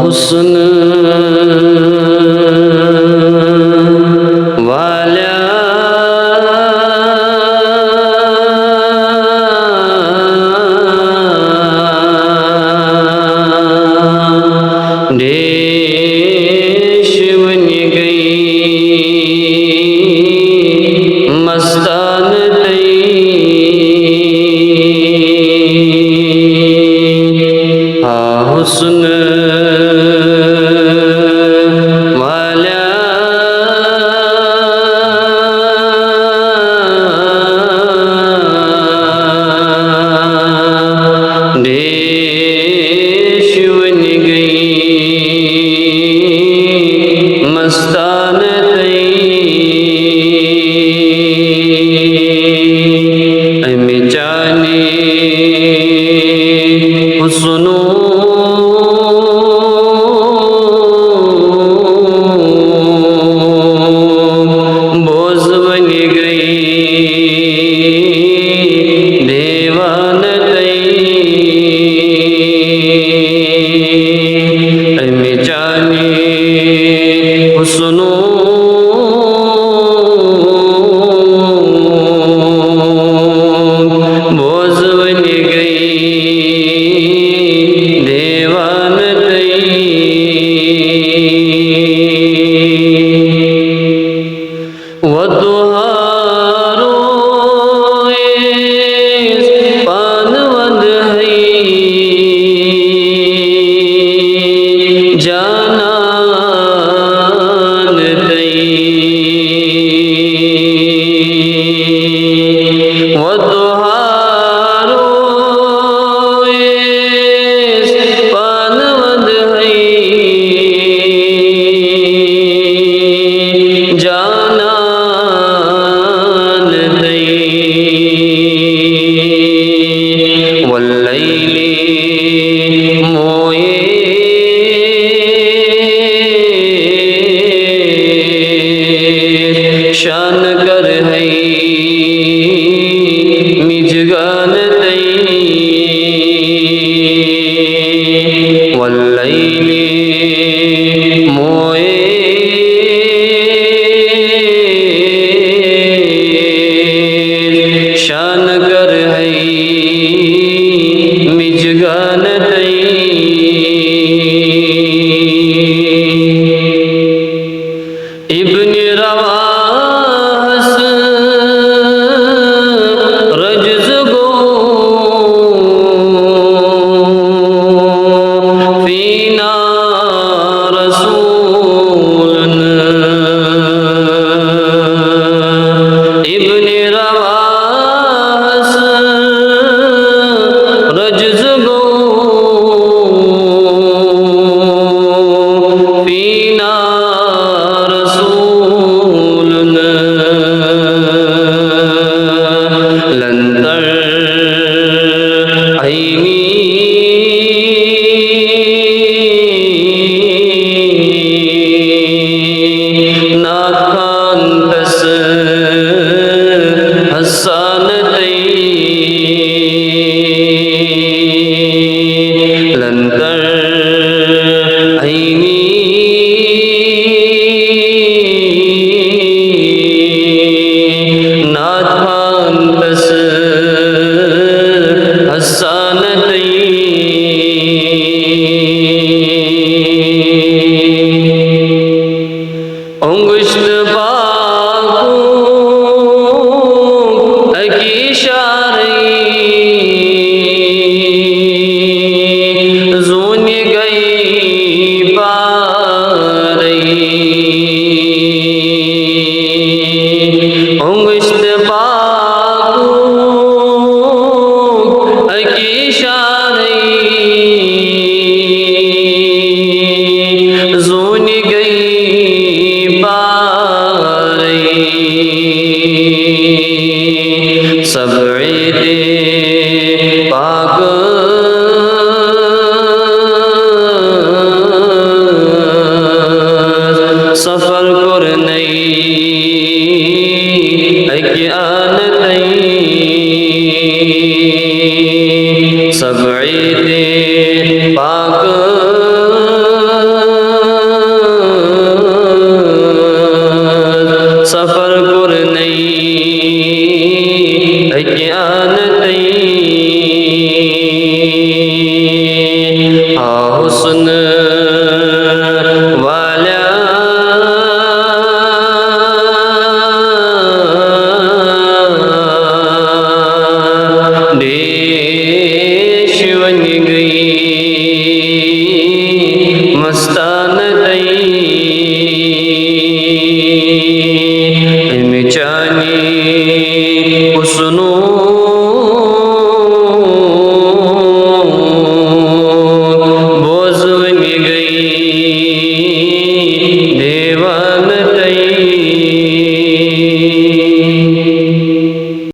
हुस्न वाला देश बन गई मस्तान तई हुस्न वाला देश बन गई मस्तान तई में जाने हुस्नो सुनो बोझ बन गई देवान तई वो तुहारो पानवंद है जाना वो तुहारो पानवंद है जानान दई वल्लैली मोए शान कर है मिजगान तई वल्लैली मोए शान कर है मिजगान तई इब्न रवास रजज़ गो फीना रसूलन इब्न रवास रजज़ गो फीना सब ईद पाक हुस्न वाला दे